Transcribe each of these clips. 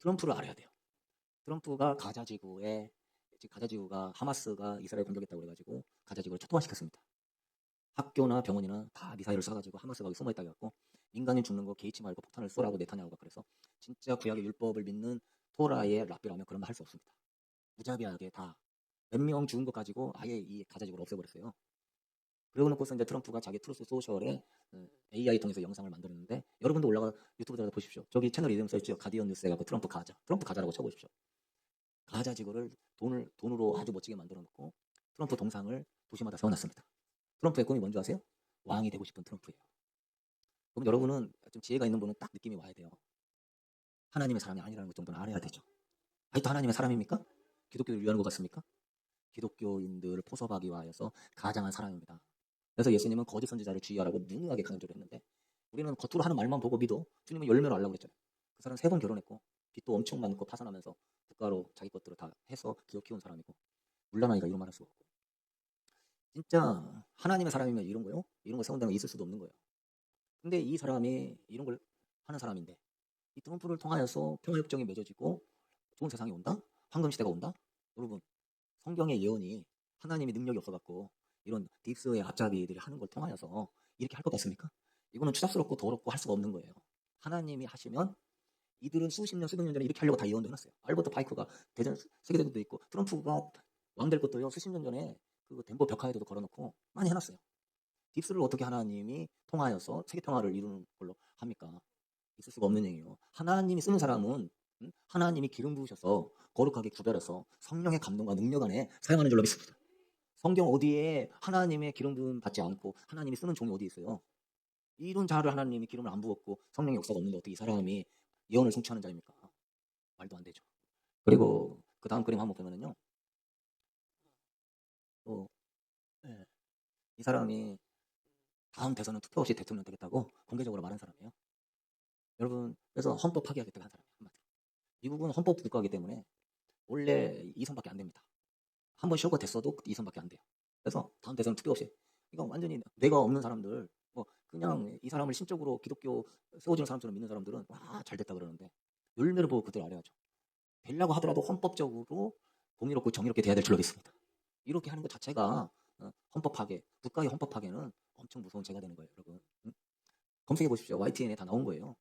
트럼프를 알아야 돼요. 트럼프가 가자지구에 지금 가자지구가 하마스가 이스라엘 공격했다고 그래가지고 가자지구를 초토화시켰습니다. 학교나 병원이나 다 미사일을 쏴가지고 하마스가 숨어 있다 해갖고 민간인 죽는 거 개의치 말고 폭탄을 쏘라고 네타냐후가 그래서 진짜 구약의 율법을 믿는 토라의 랍비라면 그런 말 할 수 없습니다. 무자비하게 다 몇 명 죽은 것 가지고 아예 이 가자지구를 없애버렸어요. 그러고 놓고서 이제 트럼프가 자기 트루스 소셜에 AI 통해서 영상을 만들었는데 여러분도 올라가 유튜브 들어가 보십시오. 저기 채널 이름 써있죠. 가디언 뉴스 해갖고 트럼프 가자라고 쳐보십시오. 가자 지구를 돈으로 아주 멋지게 만들어 놓고 트럼프 동상을 도시마다 세워놨습니다. 트럼프의 꿈이 뭔지 아세요? 왕이 되고 싶은 트럼프예요. 그럼 여러분은 좀 지혜가 있는 분은 딱 느낌이 와야 돼요. 하나님의 사람이 아니라는 것 정도는 알아야 되죠. 아직도 하나님의 사람입니까? 기독교를 위하는 것 같습니까? 기독교인들을 포섭하기 위하여서 가장한 사람입니다. 그래서 예수님은 거짓 선지자를 주의하라고 문의하게 강조를 했는데 우리는 겉으로 하는 말만 보고 믿어. 주님은 열매를 알라고 그랬잖아요. 그 사람 3번 결혼했고 빚도 엄청 많고 파산하면서 국가로 자기 것들을 다 해서 기업 키운 사람이고 물란하니까 이런 말 할 수가 없고 진짜 하나님의 사람이면 이런 거요? 이런 거 세운다는 거 있을 수도 없는 거예요. 근데 이 사람이 이런 걸 하는 사람인데 이 트럼프를 통하여서 평화협정이 맺어지고 좋은 세상이 온다? 황금시대가 온다? 여러분 성경의 예언이 하나님의 능력이 없어갖고 이런 딥스의 앞잡이들이 하는 걸 통하여서 이렇게 할 것 같습니까? 이거는 추잡스럽고 더럽고 할 수가 없는 거예요. 하나님이 하시면 이들은 수십 년, 수백 년 전에 이렇게 하려고 다 예언도 해놨어요. 알버트 파이크가 대전 세계대회도 있고 트럼프가 왕 될 것도요 수십 년 전에 그 덴버 벽화에도 걸어놓고 많이 해놨어요. 딥스를 어떻게 하나님이 통하여서 세계 평화를 이루는 걸로 합니까? 있을 수가 없는 얘기예요. 하나님이 쓰는 사람은 하나님이 기름 부으셔서 거룩하게 구별해서 성령의 감동과 능력 안에 사용하는 줄로 믿습니다. 성경 어디에 하나님의 기름 부음 받지 않고 하나님이 쓰는 종이 어디 있어요? 이런 자를 하나님이 기름을 안 부었고 성령의 역사가 없는데 어떻게 이 사람이 예언을 성취하는 자입니까? 말도 안 되죠. 그리고 그 다음 그림 한번 보면은요. 또 예, 이 사람이 다음 대선은 투표 없이 대통령 되겠다고 공개적으로 말한 사람이에요. 여러분 그래서 헌법 파기하겠다고 한 사람이에요. 한마디로. 미국은 헌법 국가이기 때문에 원래 2선밖에 안 됩니다. 한 번 쇼가 됐어도 2선밖에 안 돼요. 그래서 다음 대선 투표 없이 이거 완전히 뇌가 없는 사람들 뭐 그냥 이 사람을 신적으로 기독교 세워주는 사람처럼 믿는 사람들은 와 잘됐다 그러는데 열매를 보고 그들 알아야죠. 되려고 하더라도 헌법적으로 공의롭고 정의롭게 돼야 될 줄로 믿습니다. 이렇게 하는 것 자체가 헌법 파괴, 국가의 헌법 파괴는 엄청 무서운 죄가 되는 거예요, 여러분. 검색해 보십시오. YTN에 다 나온 거예요.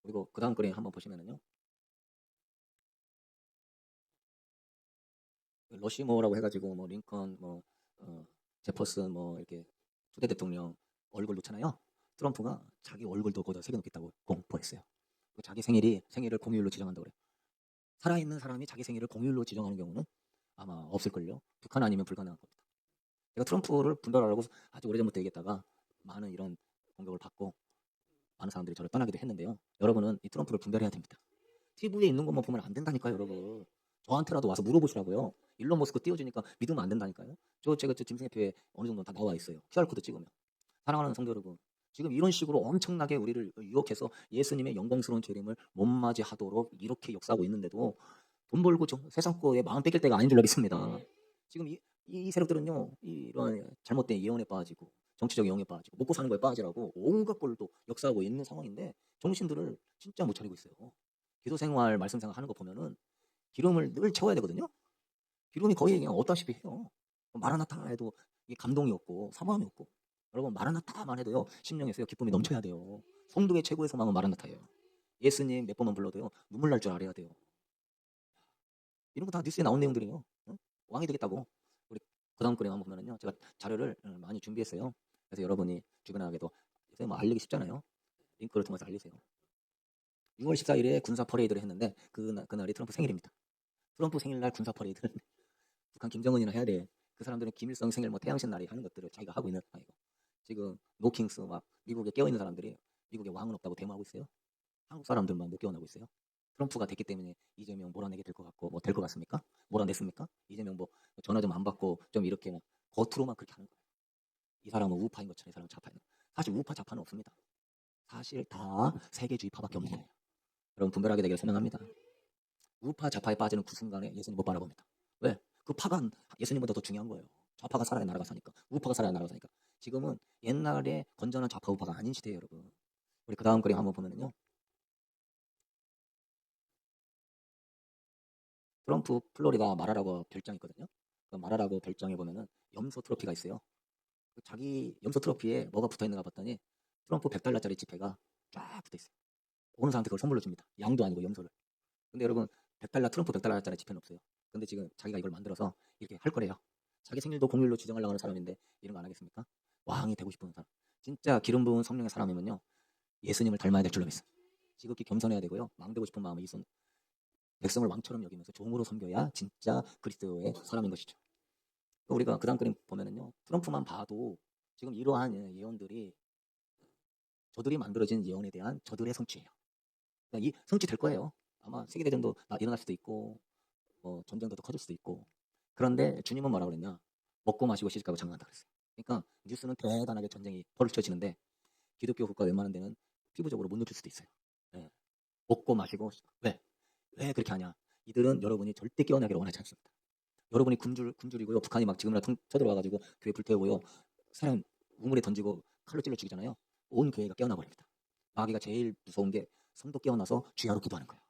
그리고 그 다음 그림 한번 보시면은요. 러시모어라고 해가지고 뭐 링컨, 뭐 제퍼슨, 뭐 이렇게 초대 대통령 얼굴 놓잖아요. 트럼프가 자기 얼굴도 거기다 새겨놓겠다고 공포했어요. 자기 생일을 공휴일로 지정한다고 그래요. 살아있는 사람이 자기 생일을 공휴일로 지정하는 경우는 아마 없을걸요. 북한 아니면 불가능한 겁니다. 제가 트럼프를 분별하라고 아주 오래전부터 얘기했다가 많은 이런 공격을 받고 많은 사람들이 저를 떠나기도 했는데요. 여러분은 이 트럼프를 분별해야 됩니다. TV에 있는 것만 보면 안 된다니까요, 여러분. 저한테라도 와서 물어보시라고요. 일론 머스크 띄워주니까 믿으면 안 된다니까요. 제가 짐승의표에 어느 정도 다 나와 있어요. QR코드 찍으면. 사랑하는 성도 여러분. 지금 이런 식으로 엄청나게 우리를 유혹해서 예수님의 영광스러운 재림을 못 맞이하도록 이렇게 역사하고 있는데도 돈 벌고 세상 거에 마음 뺏길 때가 아닌 줄로 믿습니다. 지금 이 세력들은요, 이런 잘못된 예언에 빠지고 정치적 영에 빠지고 먹고 사는 거에 빠지라고 온갖 걸로 또 역사하고 있는 상황인데 정신들을 진짜 못 차리고 있어요. 기도 생활, 말씀 생활 하는 거 보면은 기름을 늘 채워야 되거든요. 기름이 거의 그냥 없다시피 해요. 마라나타 해도 이게 감동이 없고 사모함이 없고 여러분 마라나타만 해도요 심령에서요 기쁨이 넘쳐야 돼요. 성도의 최고의 소망은 마라나타예요. 예수님 몇 번만 불러도요 눈물 날 줄 알아야 돼요. 이런 거 다 뉴스에 나온 내용들이에요. 응? 왕이 되겠다고. 우리 그다음 그림 한번 보면은요 제가 자료를 많이 준비했어요. 그래서 여러분이 주변에게도 요새 뭐 알리기 쉽잖아요. 링크를 통해서 알리세요. 6월 14일에 군사 퍼레이드를 했는데 그날이 트럼프 생일입니다. 트럼프 생일날 군사 퍼레이드를 북한 김정은이나 해야 돼. 그 사람들은 김일성 생일 뭐 태양신 날에 하는 것들을 자기가 하고 있는 아이고. 지금 노킹스 막 미국에 깨어있는 사람들이 미국에 왕은 없다고 데모하고 있어요. 한국 사람들만 못 깨어나고 있어요. 트럼프가 됐기 때문에 이재명 몰아내게 될 것 같고 뭐 될 것 같습니까? 몰아냈습니까? 이재명 뭐 전화 좀 안 받고 좀 이렇게 막 겉으로만 그렇게 하는 거예요. 이 사람은 우파인 것처럼 이 사람은 좌파인 거예요. 사실 우파 좌파는 없습니다. 사실 다 세계주의파밖에 없는 거예요. 여러분 분별하게 되기를 소명합니다. 우파 좌파에 빠지는 그 순간에 예수님 못 바라봅니다. 왜? 그 파가 예수님보다 더 중요한 거예요. 좌파가 살아야 나라가 사니까. 우파가 살아야 나라가 사니까. 지금은 옛날에 건전한 좌파 우파가 아닌 시대예요, 여러분. 우리 그 다음 그림 한번 보면은요. 트럼프 플로리다 마라라고 별장이 있거든요. 그 마라라고 별장에 보면은 염소 트로피가 있어요. 그 자기 염소 트로피에 뭐가 붙어 있는가 봤더니 트럼프 100달러짜리 지폐가 쫙 붙어 있어요. 오는 사람한테 그걸 선물로 줍니다. 양도 아니고 염소를. 근데 여러분 100달러 트럼프 100달러짜리 지폐는 없어요. 근데 지금 자기가 이걸 만들어서 이렇게 할 거래요. 자기 생일도 공휴일로 지정하려고 하는 사람인데 이런 거 안 하겠습니까? 왕이 되고 싶은 사람. 진짜 기름 부은 성령의 사람이면요. 예수님을 닮아야 될 줄로 믿습니다. 지극히 겸손해야 되고요. 왕 되고 싶은 마음에 이손 백성을 왕처럼 여기면서 종으로 섬겨야 진짜 그리스도의 사람인 것이죠. 우리가 그 다음 그림 보면은요. 트럼프만 봐도 지금 이러한 예언들이 저들이 만들어진 예언에 대한 저들의 성취예요. 그러니까 이 성취될 거예요. 아마 세계대전도 일어날 수도 있고 뭐 전쟁도 더 커질 수도 있고. 그런데 주님은 뭐라 그랬냐? 먹고 마시고 시집가고 장가간다 그랬어요. 그러니까 뉴스는 대단하게 전쟁이 벌어져지는데 기독교 국가 웬만한 데는 피부적으로 못 느낄 수도 있어요. 예. 먹고 마시고 왜? 왜 그렇게 하냐? 이들은 여러분이 절대 깨어나기를 원하지 않습니다. 여러분이 굶주리고요. 북한이 막 지금이나 쳐들어와가지고 교회 불태우고요. 사람 우물에 던지고 칼로 찔러 죽이잖아요. 온 교회가 깨어나 버립니다. 마귀가 제일 무서운 게 성도 깨어나서 주야로 기도하는 거예요.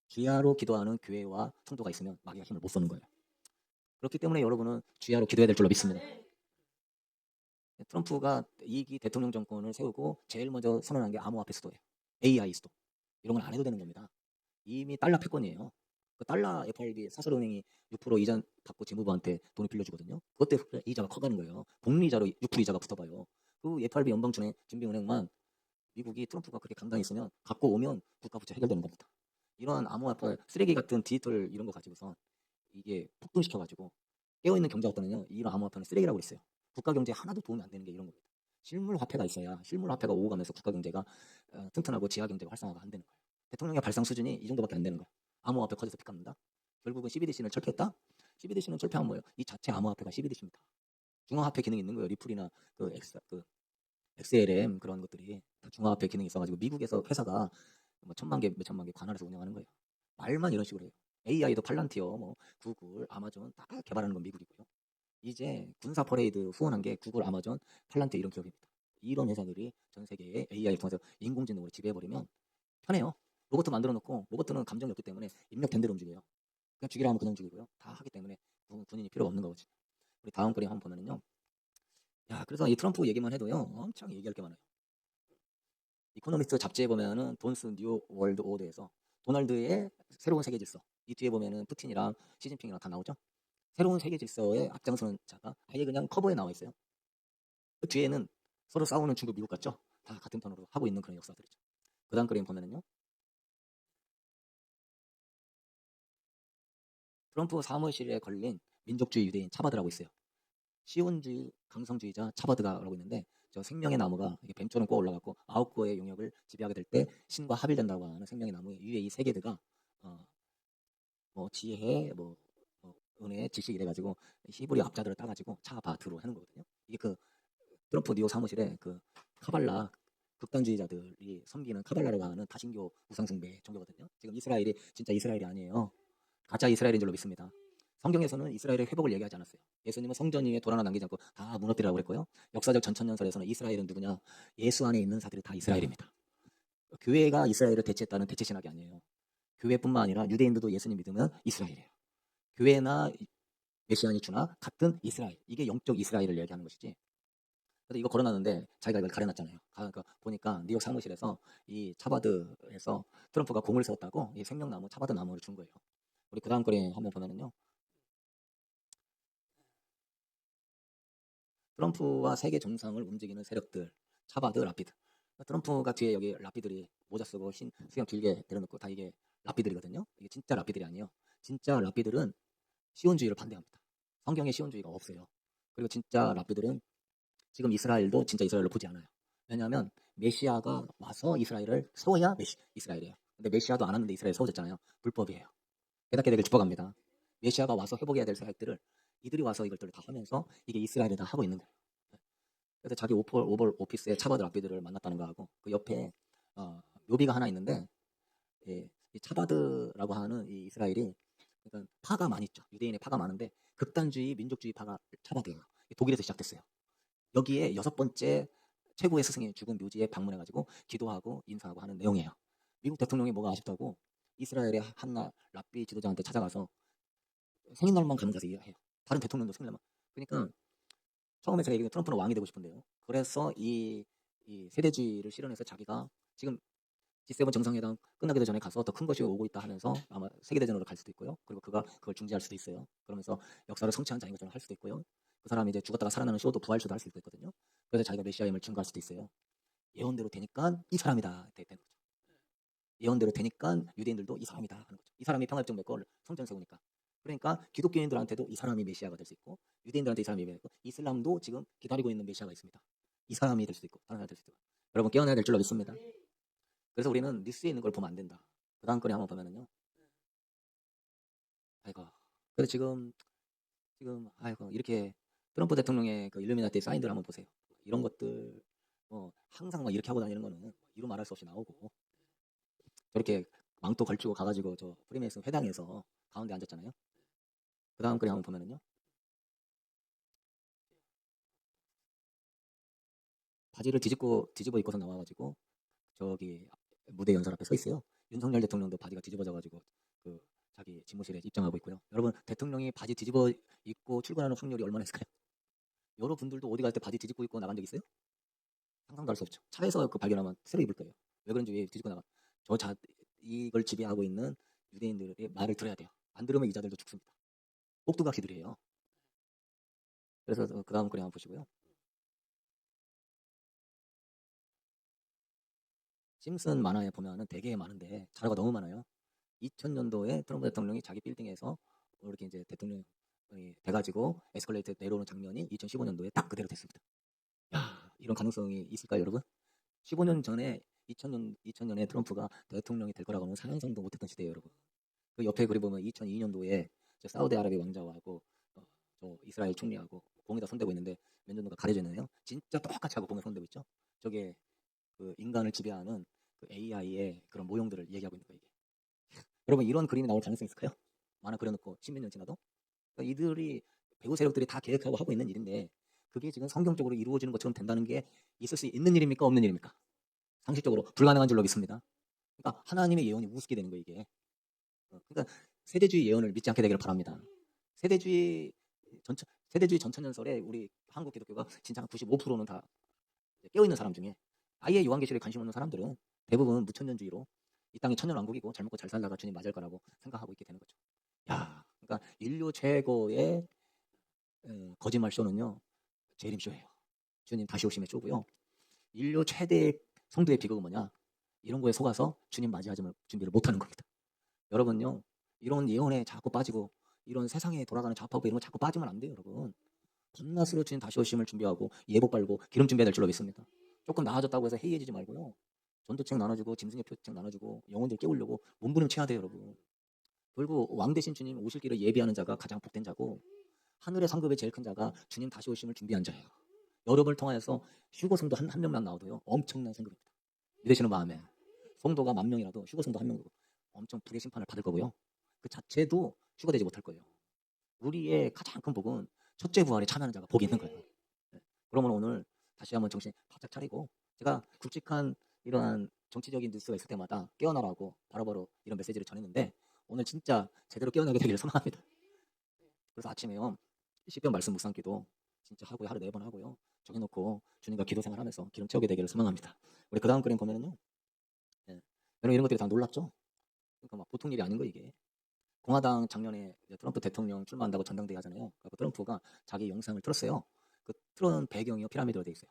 주야로 기도하는 교회와 성도가 있으면 마귀가 힘을 못 쏘는 거예요. 그렇기 때문에 여러분은 주야로 기도해야 될 줄로 믿습니다. 트럼프가 2기 대통령 정권을 세우고 제일 먼저 선언한 게 암호화폐 수도예요. AI 수도. 이런 건 안 해도 되는 겁니다. 이미 달러 패권이에요. 그 달러 FRB 사설은행이 6% 이자 받고 재무부한테 돈을 빌려주거든요. 그것 때문에 이자가 커가는 거예요. 복리이자로 6% 이자가 붙어봐요. 그 FRB 연방준행 준비은행만 미국이 트럼프가 그렇게 강단이 있으면 갖고 오면 국가 부채 해결되는 겁니다. 이런 암호화폐 쓰레기 같은 디지털 이런 거 가지고서 이게 폭등시켜가지고 깨어있는 경제 어떤느냐 이런 암호화폐는 쓰레기라고 했어요. 국가 경제에 하나도 도움이 안 되는 게 이런 겁니다. 실물 화폐가 있어야 실물 화폐가 오고 가면서 국가 경제가 튼튼하고 지하 경제가 활성화가 안 되는 거예요. 대통령의 발상 수준이 이 정도밖에 안 되는 거예요. 암호화폐 커져서 빚 갚는다. 결국은 CBDC는 철폐했다. CBDC는 철폐한 뭐예요? 이 자체 암호화폐가 CBDC입니다. 중앙화폐 기능이 있는 거예요. 리플이나 그 XLM 그런 것들이 다 중앙화폐 기능이 있어가지고 미국에서 회사가 뭐 천만 개, 몇천만 개 관할해서 운영하는 거예요. 말만 이런 식으로 해요. AI도 팔란티어, 뭐 구글, 아마존 다 개발하는 건 미국이고요. 이제 군사 퍼레이드 후원한 게 구글, 아마존, 팔란티어 이런 기업입니다. 이런 회사들이 전 세계에 AI를 통해서 인공지능으로 지배해버리면 편해요. 로봇 만들어 놓고 로봇들은 감정이 없기 때문에 입력된 대로 움직여요. 그냥 죽이라 하면 그냥 죽이고요. 다 하기 때문에 군인이 필요가 없는 거거든요. 우리 다음 그림 한번 보면은요. 야, 그래서 이 트럼프 얘기만 해도요. 엄청 얘기할 게 많아요. 이코노미스트 잡지에 보면은 돈스 뉴 월드 오더에서 도널드의 새로운 세계 질서. 이 뒤에 보면은 푸틴이랑 시진핑이랑 다 나오죠. 새로운 세계 질서에 앞장서는 자가 아예 그냥 커버에 나와 있어요. 그 뒤에는 서로 싸우는 중국, 미국 같죠? 다 같은 편으로 하고 있는 그런 역사들이죠. 그 다음 그림 보면은요. 트럼프 사무실에 걸린 민족주의 유대인 차바드라고 있어요. 시온주의, 강성주의자 차바드가라고 있는데 저 생명의 나무가 이게 뱀처럼 꼬아 올라가고 9개의 영역을 지배하게 될 때 신과 합일된다고 하는 생명의 나무의 위에 이 세 개드가 뭐 지혜, 은혜, 지식 이래가지고 히브리 앞자들을 따가지고 차바드로 하는 거거든요. 이게 그 트럼프 뉴욕 사무실에 그 카발라 극단주의자들이 섬기는 카발라라고 하는 다신교 우상숭배 종교거든요. 지금 이스라엘이 진짜 이스라엘이 아니에요. 가짜 이스라엘인 줄로 믿습니다. 성경에서는 이스라엘의 회복을 얘기하지 않았어요. 예수님은 성전 위에 돌 하나 남기지 않고 다 무너뜨리라고 그랬고요. 역사적 전천년설에서는 이스라엘은 누구냐? 예수 안에 있는 자들이 다 이스라엘입니다. 교회가 이스라엘을 대체했다는 대체 신학이 아니에요. 교회뿐만 아니라 유대인들도 예수님 믿으면 이스라엘이에요. 교회나 메시아니 주나 같은 이스라엘. 이게 영적 이스라엘을 얘기하는 것이지. 근데 이거 걸어놨는데 자기가 이걸 가려놨잖아요. 그러니까 보니까 뉴욕 사무실에서 이 차바드에서 트럼프가 공을 세웠다고 이 생명나무 차바드 나무를 준 거예요. 우리 그 다음 거리 한번 보면은요. 트럼프와 세계 정상을 움직이는 세력들, 차바드, 라피드. 트럼프가 뒤에 여기 라피들이 모자 쓰고 흰 수염 길게 내려놓고 다 이게 라피들이거든요. 이게 진짜 라피들이 아니에요. 진짜 라피들은 시온주의를 반대합니다. 성경에 시온주의가 없어요. 그리고 진짜 라피들은 지금 이스라엘도 진짜 이스라엘로 보지 않아요. 왜냐하면 메시아가 와서 이스라엘을 세워야 이스라엘이에요. 근데 메시아도 안 왔는데 이스라엘 세워졌잖아요. 불법이에요. 깨닫게 되길 축복합니다. 메시아가 와서 회복해야 될 사역들을 이들이 와서 이것들을 다 하면서 이게 이스라엘이 다 하고 있는 거예요. 그래서 자기 오벌 오피스의 차바드 랍비들을 만났다는 거하고 그 옆에 묘비가 하나 있는데 이 차바드라고 하는 이 이스라엘이 그러니까 파가 많이 있죠. 유대인의 파가 많은데 극단주의 민족주의 파가 차바드예요. 독일에서 시작됐어요. 여기에 6번째 최고의 스승의 죽은 묘지에 방문해가지고 기도하고 인사하고 하는 내용이에요. 미국 대통령이 뭐가 아쉽다고 이스라엘의 한나 랍비 지도자한테 찾아가서 생일날만 가면 가서 해요. 다른 대통령도 생일날만. 그러니까 처음에 제가 얘기한 트럼프는 왕이 되고 싶은데요. 그래서 이 세대주의를 실현해서 자기가 지금 G7 정상회담 끝나기도 전에 가서 더 큰 것이 오고 있다 하면서 아마 세계대전으로 갈 수도 있고요. 그리고 그가 그걸 중지할 수도 있어요. 그러면서 역사를 성취한 자인 것처럼 할 수도 있고요. 그 사람이 이제 죽었다가 살아나는 쇼도 부활쇼도 할 수도 있거든요. 그래서 자기가 메시아임을 증거할 수도 있어요. 예언대로 되니까 이 사람이다 되는 거죠. 예언대로 되니까 유대인들도 이 사람이다 하는 거죠. 이 사람이 평화협정 맺고 성전 세우니까. 그러니까 기독교인들한테도 이 사람이 메시아가 될 수 있고 유대인들한테 이 사람이 메시아가 있고 이슬람도 지금 기다리고 있는 메시아가 있습니다. 이 사람이 될 수도 있고 다른 사람이 될 수도 있고 여러분 깨어나야 될 줄로 믿습니다. 그래서 우리는 뉴스에 있는 걸 보면 안 된다. 그 다음 거리 한번 보면은요. 아이고. 그래서 지금 아이고 이렇게 트럼프 대통령의 그 일루미나티 사인들 한번 보세요. 이런 것들 항상 막 이렇게 하고 다니는 거는 이루 말할 수 없이 나오고 저렇게 망토 걸치고 가가지고 저 프리메이슨 회당에서 가운데 앉았잖아요. 그 다음 거리 한번 보면은요. 바지를 뒤집어 입고서 나와가지고 저기 무대 연설 앞에 서 있어요. 윤석열 대통령도 바지가 뒤집어져가지고 그 자기 집무실에 입장하고 있고요. 여러분 대통령이 바지 뒤집어 입고 출근하는 확률이 얼마나 있을까요? 여러분들도 어디 갈 때 바지 뒤집고 입고 나간 적 있어요? 상상도 할 수 없죠. 차에서 그 발견하면 새로 입을 거예요. 왜 그런지 왜 뒤집고 나가? 이걸 지배하고 있는 유대인들의 말을 들어야 돼요. 안 들으면 이자들도 죽습니다. 꼭두각시들이에요. 그래서 그 다음 그림 한번 보시고요. 심슨 만화에 보면은 되게 많은데 자료가 너무 많아요. 2000년도에 트럼프 대통령이 자기 빌딩에서 이렇게 이제 대통령이 돼가지고 에스컬레이터 내려오는 장면이 2015년도에 딱 그대로 됐습니다. 야, 이런 가능성이 있을까요, 여러분? 15년 전에 2000년에 트럼프가 대통령이 될 거라고는 상상도 못했던 시대예요, 여러분. 그 옆에 그리 보면 2002년도에 사우디아라비아 왕자하고 저 이스라엘 총리하고 공에다 손대고 있는데 몇 년도가 가려져 있네요. 진짜 똑같이 하고 공에 손대고 있죠. 저게 그 인간을 지배하는 그 AI의 그런 모형들을 얘기하고 있는 거예요. 이게. 여러분 이런 그림이 나올 가능성이 있을까요? 만화 그려놓고 10몇 년 지나도 그러니까 이들이 배후 세력들이 다 계획하고 하고 있는 일인데 그게 지금 성경적으로 이루어지는 것처럼 된다는 게 있을 수 있는 일입니까 없는 일입니까? 상식적으로 불가능한 줄로 믿습니다. 그러니까 하나님의 예언이 우습게 되는 거예요 이게. 그러니까 세대주의 예언을 믿지 않게 되기를 바랍니다. 세대주의 세대주의 전천연설에 우리 한국 기독교가 진짜 한 95%는 다 깨어 있는 사람 중에 아예 요한계시록에 관심 없는 사람들은 대부분 무천년주의로 이 땅이 천년왕국이고 잘 먹고 잘 살다가 주님 맞을 거라고 생각하고 있게 되는 거죠. 야, 그러니까 인류 최고의 거짓말 쇼는요 재림 쇼예요. 주님 다시 오심의 쇼고요. 인류 최대의 성도의 비극은 뭐냐? 이런 거에 속아서 주님 맞이하지 준비를 못하는 겁니다. 여러분요, 이런 예언에 자꾸 빠지고 이런 세상에 돌아가는 좌파고 이런 거 자꾸 빠지면 안 돼요, 여러분. 밤낮으로 주님 다시 오심을 준비하고 예복 빨고 기름 준비해야 될 줄로 믿습니다. 조금 나아졌다고 해서 해이해지지 말고요. 전도책 나눠주고 짐승의 표책 나눠주고 영혼들 깨우려고 몸부림쳐야 돼요, 여러분. 그리고 왕 대신 주님 오실 길을 예비하는 자가 가장 복된 자고 하늘의 상급의 제일 큰 자가 주님 다시 오심을 준비한 자예요. 여러분을 통하여서 휴거 성도 한 명만 나와도요 엄청난 상급입니다. 믿으시는 마음에 성도가 10,000명이라도 휴거 성도 한 명이고 엄청 불의 심판을 받을 거고요. 그 자체도 휴거되지 못할 거예요. 우리의 가장 큰 복은 첫째 부활에 참여하는 자가 복이 있는 거예요. 네. 그러면 오늘 다시 한번 정신 바짝 차리고 제가 굵직한 이러한 정치적인 뉴스가 있을 때마다 깨어나라고 바로바로 이런 메시지를 전했는데 오늘 진짜 제대로 깨어나게 되기를 소망합니다. 그래서 아침에요 시편 말씀 묵상기도 진짜 하고요. 하루 4번 하고요. 정해놓고 주님과 기도 생활하면서 기름 채우게 되기를 소망합니다. 우리 그 다음 그림 보면은요. 예. 여러분 이런 것들이 다 놀랍죠? 그러니까 막 보통 일이 아닌 거 이게. 공화당 작년에 트럼프 대통령 출마한다고 전당대회 하잖아요. 그래서 트럼프가 자기 영상을 틀었어요. 그 틀은 배경이요 피라미드로 돼 있어요.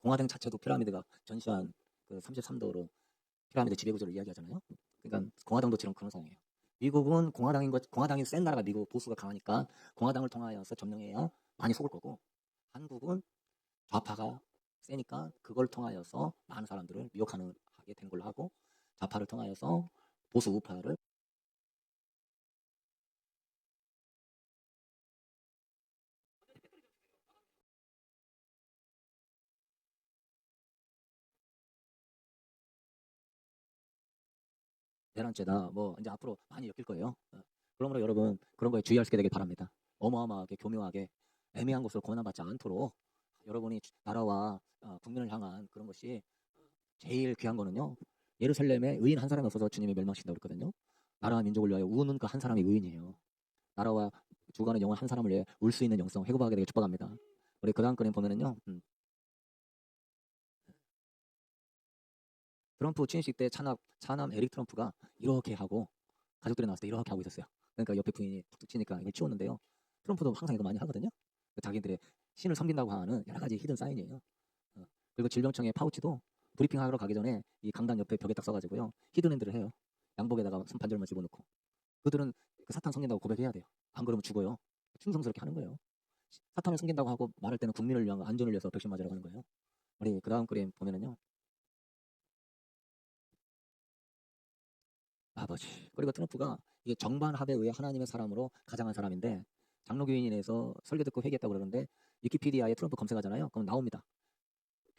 공화당 자체도 피라미드가 전시한 그 33도로 피라미드 지배구조를 이야기하잖아요. 그러니까 공화당도 지금 그런 상황이에요. 미국은 공화당이 센 나라가 미국 보수가 강하니까 공화당을 통하여서 점령해야 많이 속을 거고 한국은 좌파가 세니까 그걸 통하여서 많은 사람들을 미혹하는 하게 된 걸로 하고 좌파를 통하여서 보수 우파를 대란죄다. 뭐 이제 앞으로 많이 엮일 거예요. 그러므로 여러분 그런 거에 주의할 수 있게 되길 바랍니다. 어마어마하게 교묘하게 애매한 것을 고난받지 않도록 여러분이 나라와 국민을 향한 그런 것이 제일 귀한 거는요. 예루살렘에 의인 한 사람이 없어서 주님이 멸망시킨다고 그랬거든요. 나라와 민족을 위하여 우는 그 한 사람이 의인이에요. 나라와 죽어가는 영혼 한 사람을 위해 울 수 있는 영성 회복하게 되길 축복합니다. 우리 그 다음 그림 보면은요. 트럼프 취임식 때 차남 에릭 트럼프가 이렇게 하고 가족들이 나왔을 때 이렇게 하고 있었어요. 그러니까 옆에 부인이 툭툭 치니까 이걸 치웠는데요. 트럼프도 항상 이거 많이 하거든요. 자기들의 신을 섬긴다고 하는 여러 가지 히든 사인이에요. 그리고 질병청의 파우치도 브리핑하러 가기 전에 이 강단 옆에 벽에 딱 써가지고요. 히든핸드를 해요. 양복에다가 손 반절만 집어넣고. 그들은 그 사탄 섬긴다고 고백해야 돼요. 안 그러면 죽어요. 충성스럽게 하는 거예요. 사탄을 섬긴다고 하고 말할 때는 국민을 위한 안전을 위해서 백신 맞으라고 하는 거예요. 우리 그 다음 그림 보면은요. 아버지. 그리고 트럼프가 이게 정반합에 의해 하나님의 사람으로 가장한 사람인데 장로교인에서 설교 듣고 회개했다고 그러는데 위키피디아에 트럼프 검색하잖아요. 그럼 나옵니다.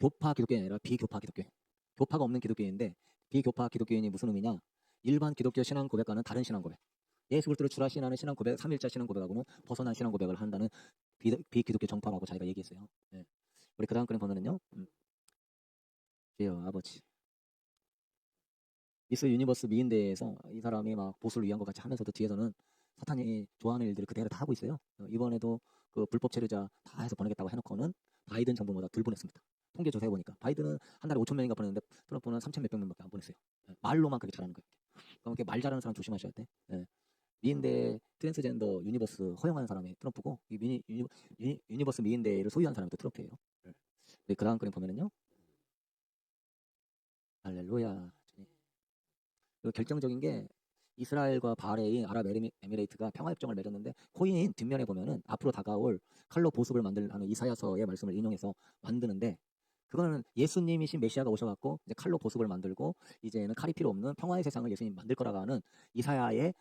교파 기독교인이 아니라 비교파 기독교인. 교파가 없는 기독교인인데 비교파 기독교인이 무슨 의미냐? 일반 기독교 신앙 고백과는 다른 신앙 고백. 예수 그리스도를 주라 신하는 신앙 고백, 삼일자 신앙 고백하고는 벗어난 신앙 고백을 한다는 비기독교 정파라고 자기가 얘기했어요. 네. 우리 그 다음 그림 보면은요. 주여 아버지. 미스 유니버스 미인대회에서 이 사람이 막 보수를 위한 것 같이 하면서도 뒤에서는 사탄이 좋아하는 일들을 그대로 다 하고 있어요. 이번에도 그 불법 체류자 다 해서 보내겠다고 해놓고는 바이든 정부보다 덜 보냈습니다. 통계 조사해 보니까 바이든은 한 달에 5천 명인가 보냈는데 트럼프는 3천 몇백 명밖에 안 보냈어요. 말로만 그렇게 잘하는 거예요. 그럼 이렇게 말 잘하는 사람 조심하셔야 돼. 미인대 트랜스젠더 유니버스 허용하는 사람이 트럼프고 이 유니버스 미인대를 소유한 사람이 또 트럼프예요. 그 다음 그림 보면은요. 할렐루야. 그리고 결정적인 게 이스라엘과 바레인, 아랍에미레이트가 평화협정을 맺었는데 코인 뒷면에 보면은 앞으로 다가올 칼로 보습을 만들하는 이사야서의 말씀을 인용해서 만드는데 그거는 예수님이신 메시아가 오셔갖고 이제 칼로 보습을 만들고 이제는 칼이 필요 없는 평화의 세상을 예수님 만들 거라고 하는 이사야의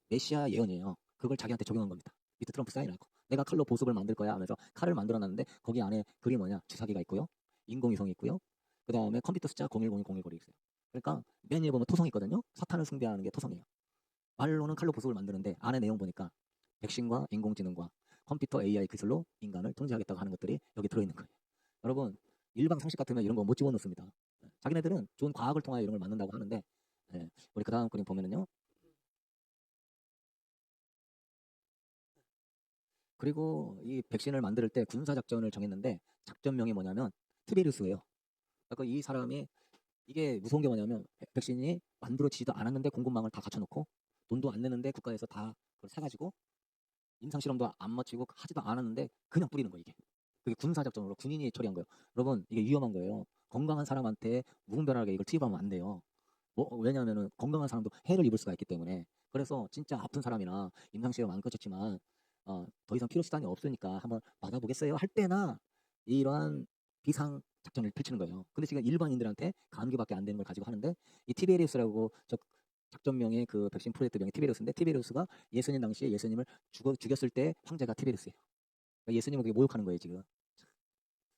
메시아 예언이에요. 그걸 자기한테 적용한 겁니다. 밑에 트럼프 사인하고 내가 칼로 보습을 만들 거야 하면서 칼을 만들어놨는데 거기 안에 그게 뭐냐 주사기가 있고요. 인공위성이 있고요. 그 다음에 컴퓨터 숫자 010201 있어요. 그러니까 맨 위에 보면 토성이 있거든요. 사탄을 숭배하는 게 토성이에요. 말로는 칼로 보습을 만드는데 안에 내용 보니까 백신과 인공지능과 컴퓨터 AI 기술로 인간을 통제하겠다고 하는 것들이 여기 들어있는 거예요. 여러분 일방 상식 같으면 이런 거 못 집어넣습니다. 자기네들은 좋은 과학을 통하여 이런 걸 만든다고 하는데 우리 그 다음 그림 보면은요. 그리고 이 백신을 만들 때 군사작전을 정했는데 작전명이 뭐냐면 티베리우스예요. 그러니까 이 사람이 이게 무서운 게 뭐냐면 백신이 만들어지지도 않았는데 공급망을 다 갖춰놓고 돈도 안 내는데 국가에서 다 그걸 사가지고 임상실험도 안 마치고 하지도 않았는데 그냥 뿌리는 거예요. 이게 그게 군사작전으로 군인이 처리한 거예요. 여러분 이게 위험한 거예요. 건강한 사람한테 무분별하게 이걸 투입하면 안 돼요. 왜냐하면 건강한 사람도 해를 입을 수가 있기 때문에. 그래서 진짜 아픈 사람이나 임상시험 안 거쳤지만 더 이상 필요 수단이 없으니까 한번 맞아보겠어요 할 때나 이러한 비상 작전을 펼치는 거예요. 근데 지금 일반인들한테 감기밖에 안 되는 걸 가지고 하는데 이 티베리우스라고 작전명의 그 백신 프로젝트 명이 티베리우스인데 티베리우스가 예수님 당시에 예수님을 죽였을 때 황제가 티베리우스예요. 그러니까 예수님을 그게 모욕하는 거예요 지금.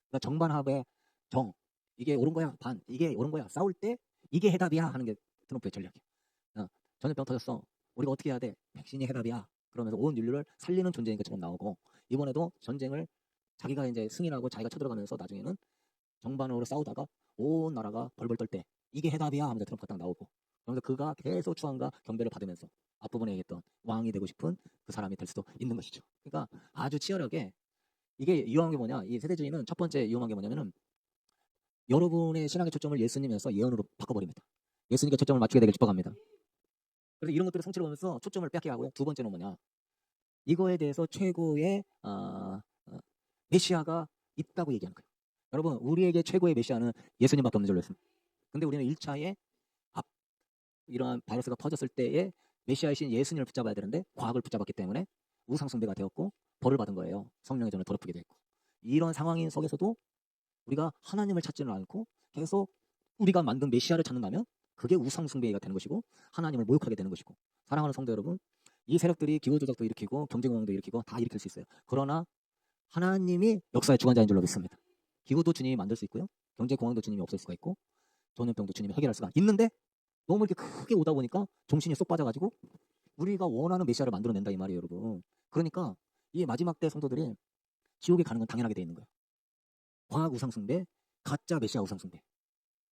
그러니까 정반합의 정 이게 옳은 거야 반 이게 옳은 거야 싸울 때 이게 해답이야 하는 게 트럼프의 전략이에요. 전염병 터졌어. 우리가 어떻게 해야 돼? 백신이 해답이야. 그러면서 온 인류를 살리는 존재인 것처럼 나오고 이번에도 전쟁을 자기가 이제 승인하고 자기가 쳐들어가면서 나중에는 정반으로 싸우다가 온 나라가 벌벌 떨 때 이게 해답이야 하면서 트럼프가 딱 나오고 그러면서 그가 계속 추앙과 경배를 받으면서 앞부분에 얘기했던 왕이 되고 싶은 그 사람이 될 수도 있는 것이죠. 그러니까 아주 치열하게 이게 위험한 게 뭐냐 이 세대주의는 첫 번째 위험한 게 뭐냐면은 여러분의 신앙의 초점을 예수님에서 예언으로 바꿔버립니다. 예수님께 초점을 맞추게 되길 축복합니다. 그래서 이런 것들을 성취를 보면서 초점을 뺏게 하고요. 두 번째는 뭐냐 이거에 대해서 최고의 메시아가 있다고 얘기하는 거예요. 여러분 우리에게 최고의 메시아는 예수님밖에 없는 줄로 했습니다. 근데 우리는 1차에 이러한 바이러스가 퍼졌을 때에 메시아이신 예수님을 붙잡아야 되는데 과학을 붙잡았기 때문에 우상숭배가 되었고 벌을 받은 거예요. 성령의 전을 더럽히게 됐고 이런 상황인 속에서도 우리가 하나님을 찾지는 않고 계속 우리가 만든 메시아를 찾는다면 그게 우상숭배가 되는 것이고 하나님을 모욕하게 되는 것이고 사랑하는 성도 여러분 이 세력들이 기후조작도 일으키고 경제공황도 일으키고 다 일으킬 수 있어요. 그러나 하나님이 역사의 주관자인 줄로 믿습니다. 기후도 주님이 만들 수 있고요. 경제공황도 주님이 없앨 수가 있고 전염병도 주님이 해결할 수가 있는데 너무 이렇게 크게 오다 보니까 정신이 쏙 빠져가지고 우리가 원하는 메시아를 만들어낸다 이 말이에요 여러분. 그러니까 이 마지막 때 성도들이 지옥에 가는 건 당연하게 돼 있는 거예요. 과학 우상숭배, 가짜 메시아 우상숭배.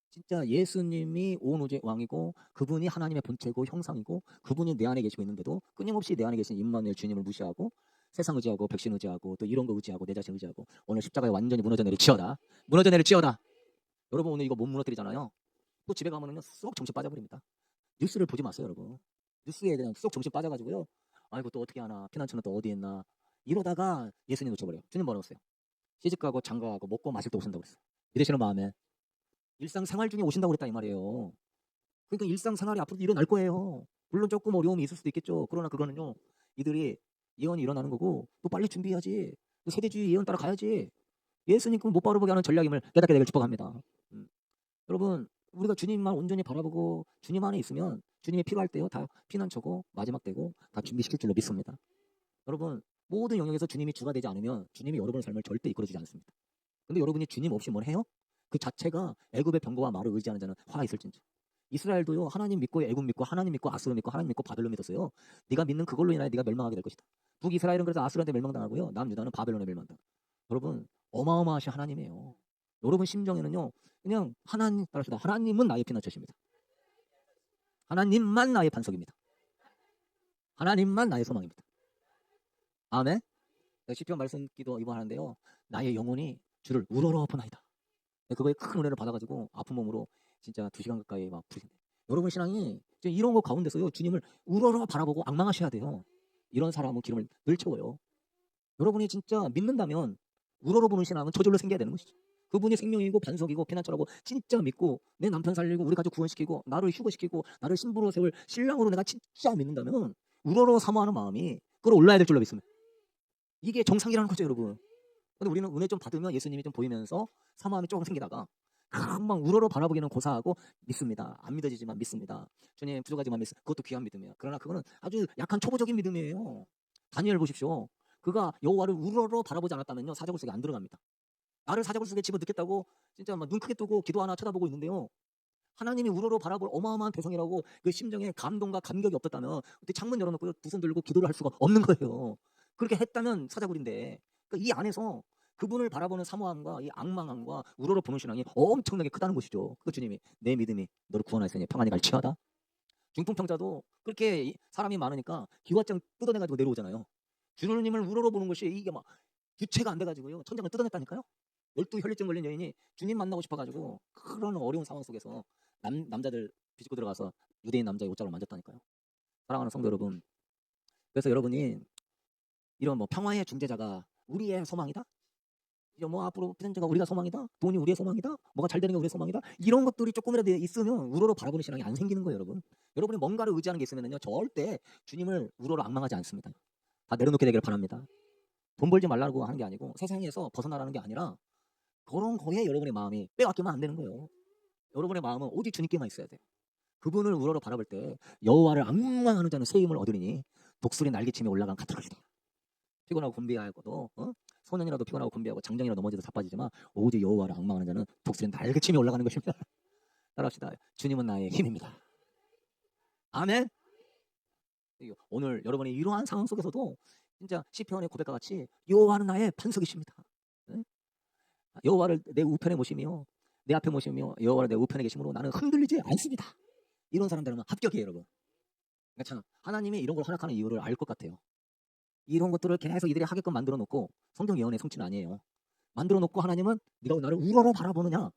진짜 예수님이 온 우주의 왕이고 그분이 하나님의 본체고 형상이고 그분이 내 안에 계시고 있는데도 끊임없이 내 안에 계신 임마누엘 주님을 무시하고 세상 의지하고 백신 의지하고 또 이런 거 의지하고 내 자신 의지하고 오늘 십자가에 완전히 무너져 내리치어다. 무너져 내리치어다. 여러분 오늘 이거 못 무너뜨리잖아요. 또 집에 가면은요 쏙 정신 빠져버립니다. 뉴스를 보지 마세요 여러분. 뉴스에 그냥 쏙 정신 빠져가지고요. 아이고 또 어떻게 하나 피난처는 또 어디 있나 이러다가 예수님 놓쳐버려요. 주님 뭐라고 했어요? 시집가고 장가가고 먹고 마실 때 오신다고 그랬어요. 믿으시는 마음에 일상생활 중에 오신다고 그랬다 이 말이에요. 그러니까 일상생활이 앞으로 일어날 거예요. 물론 조금 어려움이 있을 수도 있겠죠. 그러나 그거는요 이들이 예언이 일어나는 거고 또 빨리 준비해야지. 세대주의 예언 따라 가야지. 예수님 못 바라보게 하는 전략임을 깨닫게 되길 축복합니다. 음. 여러분 우리가 주님만 온전히 바라보고 주님 안에 있으면 주님이 필요할 때요 다 피난처고 마지막 때고 다 준비시킬 줄로 믿습니다. 여러분 모든 영역에서 주님이 주가 되지 않으면 주님이 여러분의 삶을 절대 이끌어주지 않습니다. 근데 여러분이 주님 없이 뭘 해요? 그 자체가 애굽의 병거와 말을 의지하는 자는 화가 있을진저. 이스라엘도요 하나님 믿고 애굽 믿고 하나님 믿고 아수르 믿고 하나님 믿고 바벨론 믿었어요. 네가 믿는 그걸로 인하여 네가 멸망하게 될 것이다. 북이스라엘은 그래서 아수르한테 멸망당하고요 남유다는 바벨론에 멸망당. 여러분 어마어마하신 하나님이에요. 여러분 심정에는요 그냥 하나님 따라합시다. 하나님은 나의 피난처십니다. 하나님만 나의 반석입니다. 하나님만 나의 소망입니다. 아멘. 시편 말씀 기도 이번 하는데요. 나의 영혼이 주를 우러러보나이다. 그거에 큰 은혜를 받아가지고 아픈 몸으로 진짜 2시간 가까이 막 부르신대. 여러분 신앙이 이런 거 가운데서요 주님을 우러러 바라보고 앙망하셔야 돼요. 이런 사람은 기름을 늘 채워요. 여러분이 진짜 믿는다면 우러러 보는 신앙은 저절로 생겨야 되는 것이죠. 그분이 생명이고 반석이고 피난처라고 진짜 믿고 내 남편 살리고 우리 가족 구원시키고 나를 휴거시키고 나를 신부로 세울 신랑으로 내가 진짜 믿는다면 우러러 사모하는 마음이 끌어올라야 될 줄로 믿습니다. 이게 정상이라는 거죠 여러분. 근데 우리는 은혜 좀 받으면 예수님이 좀 보이면서 사모함이 조금 생기다가 금방 우러러 바라보기는 고사하고 믿습니다. 안 믿어지지만 믿습니다. 주님 부족하지만 믿습니다. 그것도 귀한 믿음이에요. 그러나 그거는 아주 약한 초보적인 믿음이에요. 다니엘 보십시오. 그가 여호와를 우러러 바라보지 않았다면요 사자굴 속에 안 들어갑니다. 나를 사자굴 속에 집어넣겠다고 진짜 막 눈 크게 뜨고 기도 하나 쳐다보고 있는데요. 하나님이 우러러 바라볼 어마어마한 대성이라고 그 심정에 감동과 감격이 없었다면 그때 창문 열어놓고 두 손 들고 기도를 할 수가 없는 거예요. 그렇게 했다면 사자굴인데 그러니까 이 안에서 그분을 바라보는 사모함과 이 악망함과 우러러 보는 신앙이 엄청나게 크다는 것이죠. 그 주님이 내 믿음이 너를 구원하였으니 평안히 갈지어다. 중풍병자도 그렇게 사람이 많으니까 기와장 뜯어내가지고 내려오잖아요. 주님을 우러러 보는 것이 이게 막 주체가 안 돼가지고요 천장을 뜯어냈다니까요. 12혈류증 걸린 여인이 주님 만나고 싶어가지고 그런 어려운 상황 속에서 남자들 비집고 들어가서 유대인 남자의 옷장을 만졌다니까요. 사랑하는 성도 여러분, 그래서 여러분이 이런 뭐 평화의 중재자가 우리의 소망이다. 이제 뭐 앞으로 피난처가 우리가 소망이다. 돈이 우리의 소망이다. 뭐가 잘 되는 게 우리의 소망이다. 이런 것들이 조금이라도 있으면 우러러 바라보는 신앙이 안 생기는 거예요, 여러분. 여러분이 뭔가를 의지하는 게 있으면요 절대 주님을 우러러 앙망하지 않습니다. 다 내려놓게 되기를 바랍니다. 돈 벌지 말라고 하는 게 아니고 세상에서 벗어나라는 게 아니라 그런 거에 여러분의 마음이 빼앗기면 안 되는 거예요. 여러분의 마음은 오직 주님께만 있어야 돼요. 그분을 우러러 바라볼 때 여호와를 앙망하는 자는 새 힘을 얻으리니 독수리 날개치며 올라간 가트로시다. 피곤하고 곤비하고도 소년이라도 피곤하고 곤비하고 장정이라도 넘어져도 자빠지지만 오직 여호와를 앙망하는 자는 독수리 날개치며 올라가는 것입니다. 따라합시다. 주님은 나의 힘입니다. 아멘. 오늘 여러분이 이러한 상황 속에서도 진짜 시편의 고백과 같이 여호와는 나의 반석이십니다. 여호와를 내 우편에 모시며 내 앞에 모시며 여호와를 내 우편에 계심으로 나는 흔들리지 않습니다. 이런 사람들은 합격이에요, 여러분. 그러니까 참 하나님이 이런 걸 허락하는 이유를 알 것 같아요. 이런 것들을 계속 이들이 하게끔 만들어 놓고 성경 예언의 성취는 아니에요. 만들어 놓고 하나님은 네가 나를 우러러 바라보느냐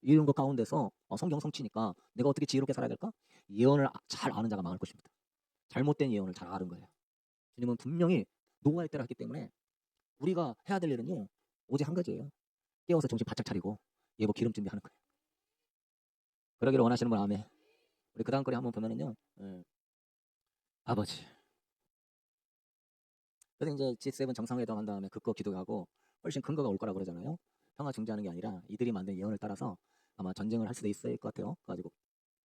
이런 것 가운데서 성경 성취니까 내가 어떻게 지혜롭게 살아야 될까? 예언을 잘 아는 자가 망할 것입니다. 잘못된 예언을 잘 아는 거예요. 주님은 분명히 노아의 때를 했기 때문에 우리가 해야 될 일은요 오직 한 가지예요. 깨워서 정신 바짝 차리고 예고 기름 준비하는 거예요. 그러기를 원하시는 분 아멘. 우리 그 다음 거리 한번 보면은요 아버지. 그래서 이제 G7 정상회담 한 다음에 그거 기도하고 훨씬 큰 거가 올 거라고 그러잖아요. 평화 중재하는 게 아니라 이들이 만든 예언을 따라서 아마 전쟁을 할 수도 있을 것 같아요. 그래가지고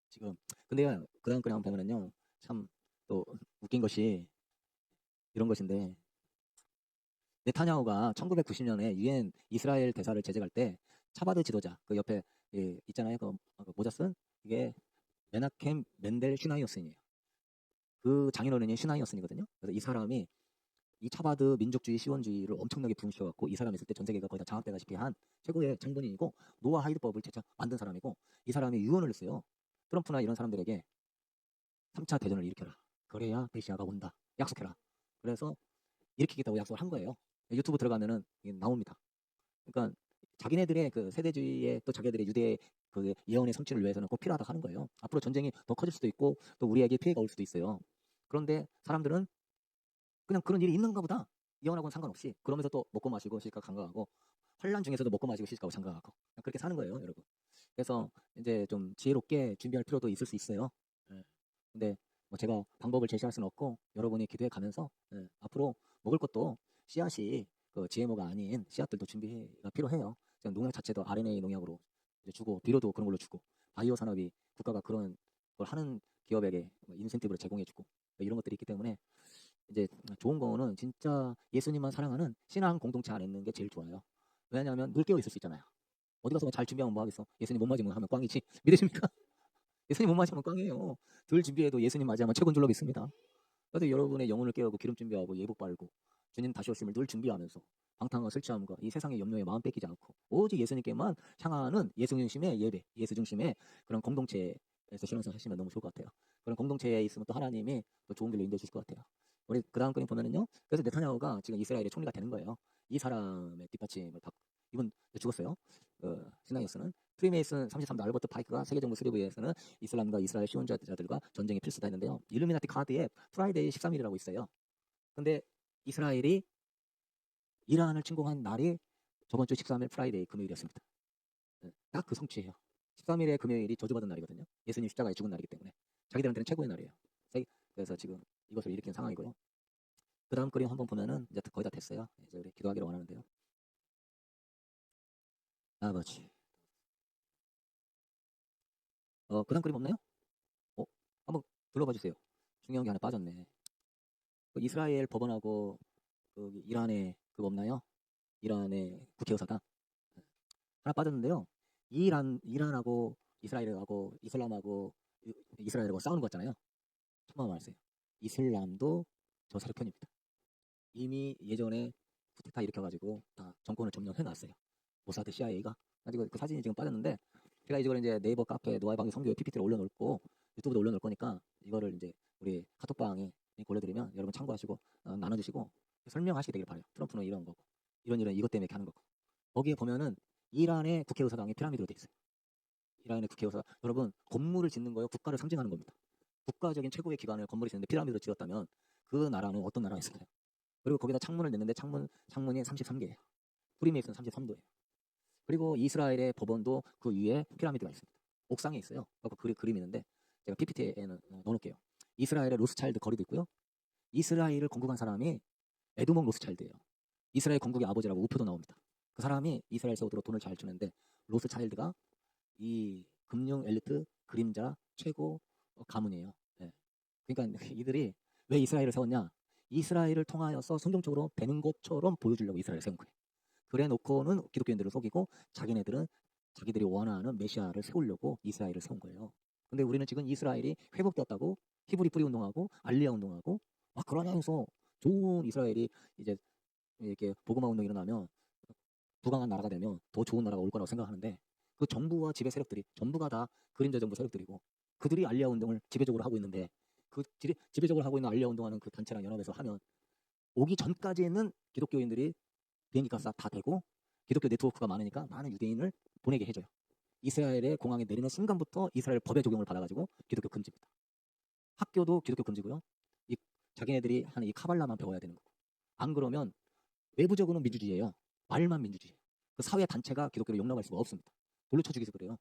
지금 근데 그 다음 거리 한번 보면은요 참 또 웃긴 것이 이런 것인데 네타냐후가 1990년에 유엔 이스라엘 대사를 재직할 때 차바드 지도자 그 옆에 있잖아요. 그 모자 쓴 이게 메나켐 멘델 슈나이어슨이에요. 그 장인어른이 슈나이어슨이거든요. 그래서 이 사람이 이 차바드 민족주의 시원주의를 엄청나게 부흥시켜갖고 이 사람이 있을 때 전 세계가 거의 다 장악되다시피 한 최고의 장본인이고 노아 하이드법을 제작 만든 사람이고 이 사람이 유언을 했어요. 트럼프나 이런 사람들에게 3차 대전을 일으켜라. 그래야 메시아가 온다. 약속해라. 그래서 일으키겠다고 약속을 한 거예요. 유튜브 들어가면은 이게 나옵니다. 그러니까 자기네들의 그 세대주의에 또 자기들의 유대 그 예언의 성취를 위해서는 꼭 필요하다 하는 거예요. 앞으로 전쟁이 더 커질 수도 있고 또 우리에게 피해가 올 수도 있어요. 그런데 사람들은 그냥 그런 일이 있는가 보다. 예언하고는 상관없이 그러면서 또 먹고 마시고 시집가 간가하고 환란 중에서도 먹고 마시고 시집가고 장가가고 그렇게 사는 거예요, 여러분. 그래서 이제 좀 지혜롭게 준비할 필요도 있을 수 있어요. 예. 근데 뭐 제가 방법을 제시할 수는 없고 여러분이 기도해 가면서 앞으로 먹을 것도 씨앗이 그 GMO가 아닌 씨앗들도 준비가 필요해요. 지금 농약 자체도 RNA 농약으로 이제 주고 비료도 그런 걸로 주고 바이오 산업이 국가가 그런 걸 하는 기업에게 뭐 인센티브를 제공해주고 이런 것들이 있기 때문에 이제 좋은 거는 진짜 예수님만 사랑하는 신앙 공동체 안에 있는 게 제일 좋아요. 왜냐하면 늘 깨어 있을 수 있잖아요. 어디 가서 잘 준비하면 뭐 하겠어? 예수님 못 맞으면 하면 꽝이지. 믿으십니까? 예수님 못 맞으면 꽝이에요. 들 준비해도 예수님 맞이하면 최고인 줄로 믿습니다. 그래도 여러분의 영혼을 깨우고 기름 준비하고 예복 바르고 주님 다시 오심을 늘 준비하면서 방탕과 술취함과 이 세상의 염려에 마음 뺏기지 않고 오직 예수님께만 향하는 예수 중심의 예배, 예수 중심의 그런 공동체에서 신앙생활 하시면 너무 좋을 것 같아요. 그런 공동체에 있으면 또 하나님이 또 좋은 길로 인도해 주실 것 같아요. 우리 그 다음 그림 보면은요. 그래서 네타냐후가 지금 이스라엘의 총리가 되는 거예요. 이 사람의 뒷받침을 받고 이분 죽었어요. 신앙에서는 프리메이슨 33도 알버트 파이크가 세계정부 수립회에서는 이슬람과 이스라엘 시온자들과 전쟁이 필수다 했는데요. 일루미나티 카드에 프라이데이 13일이라고 있어요. 근데 이스라엘이 이란을 침공한 날이 저번 주 13일 프라이데이 금요일이었습니다. 딱 그 성취예요. 13일의 금요일이 저주받은 날이거든요. 예수님 십자가에 죽은 날이기 때문에 자기들한테는 최고의 날이에요. 그래서 지금 이것을 일으킨 상황이고요. 그 다음 그림 한번 보면은 이제 거의 다 됐어요. 이제 우리 기도하기를 원하는데요. 아버지. 그 다음 그림 없나요? 한번 둘러봐 주세요. 중요한 게 하나 빠졌네. 그 이스라엘 법원하고 그 이란의 그거 없나요? 이란의 국회의사당 하나 빠졌는데요. 이란하고 이스라엘하고 이슬람하고 이스라엘하고 싸우는 거 같잖아요. 천만 말씀. 이슬람도 저 세력편입니다. 이미 예전에 쿠데타 일으켜가지고 다 정권을 점령해놨어요. 모사드 CIA가. 가지고 그 사진이 지금 빠졌는데 제가 이걸 이제 네이버 카페 노아의 성교 PPT를 올려놓고 유튜브도 올려놓을 거니까 이거를 이제 우리 카톡방에 올려드리면 여러분 참고하시고 나눠주시고 설명하시게 되길 바라요. 트럼프는 이런 거고 이런 이것 때문에 이렇게 하는 거고 거기에 보면은 이란의 국회의사당이 피라미드로 돼 있어요. 이란의 국회의사 여러분 건물을 짓는 거요 국가를 상징하는 겁니다. 국가적인 최고의 기관을 건물이 짓는데 피라미드로 지었다면 그 나라는 어떤 나라였을까요? 그리고 거기다 창문을 냈는데 창문이 33개예요. 프리메이슨 33도예요. 그리고 이스라엘의 법원도 그 위에 피라미드가 있습니다. 옥상에 있어요. 그 그림이 있는데 제가 PPT에는 넣어놓을게요. 이스라엘의 로스차일드 거리도 있고요. 이스라엘을 건국한 사람이 에드몽 로스차일드예요. 이스라엘 건국의 아버지라고 우표도 나옵니다. 그 사람이 이스라엘 세우도록 돈을 잘 주는데 로스차일드가 이 금융 엘리트 그림자 최고 가문이에요. 네. 그러니까 이들이 왜 이스라엘을 세웠냐? 이스라엘을 통하여서 성경적으로 되는 것처럼 보여주려고 이스라엘을 세운 거예요. 그래 놓고는 기독교인들을 속이고 자기네들은 자기들이 원하는 메시아를 세우려고 이스라엘을 세운 거예요. 근데 우리는 지금 이스라엘이 회복되었다고 히브리 뿌리 운동하고 알리아 운동하고 막 그러면서 좋은 이스라엘이 이제 이렇게 복음화 운동이 일어나면 부강한 나라가 되면 더 좋은 나라가 올 거라고 생각하는데 그 정부와 지배 세력들이 전부가 다 그림자 정부 세력들이고 그들이 알리아 운동을 지배적으로 하고 있는데 그 지배적으로 하고 있는 알리아 운동하는 그 단체랑 연합해서 하면 오기 전까지는 기독교인들이 비행기 값 다 대고 기독교 네트워크가 많으니까 많은 유대인을 보내게 해줘요. 이스라엘의 공항에 내리는 순간부터 이스라엘 법의 적용을 받아가지고 기독교 금지입니다. 학교도 기독교 금지고요. 이 자기네들이 하는 이 카발라만 배워야 되는 거고. 안 그러면 외부적으로는 민주주의예요. 말만 민주주의예요. 그 사회 단체가 기독교를 용납할 수가 없습니다. 돌로 쳐 죽여서 그래요.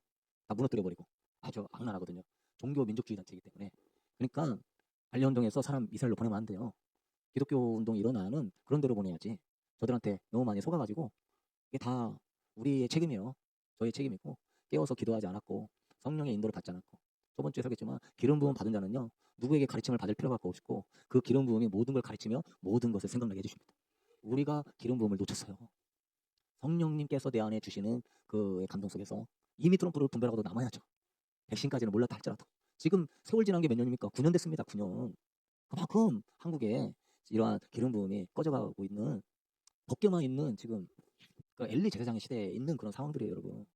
다 무너뜨려버리고 아주 악랄하거든요. 종교 민족주의 단체이기 때문에. 그러니까 알리아 운동에서 사람 이스라엘로 보내면 안 돼요. 기독교 운동이 일어나는 그런 데로 보내야지. 저들한테 너무 많이 속아가지고 이게 다 우리의 책임이에요. 저의 책임이고 깨워서 기도하지 않았고 성령의 인도를 받지 않았고 저번 주에 설교했지만 기름 부음 받은 자는요 누구에게 가르침을 받을 필요가 없고 그 기름 부음이 모든 걸 가르치며 모든 것을 생각나게 해주십니다. 우리가 기름 부음을 놓쳤어요. 성령님께서 내 안에 주시는 그 감동 속에서 이미 트럼프를 분별하고도 남아야죠. 백신까지는 몰랐다 할지라도 지금 세월 지난 게 몇 년입니까? 9년 됐습니다. 9년. 그만큼 한국에 이러한 기름 부음이 꺼져가고 있는 벗겨만 있는 지금 그 엘리 제사장의 시대에 있는 그런 상황들이에요, 여러분.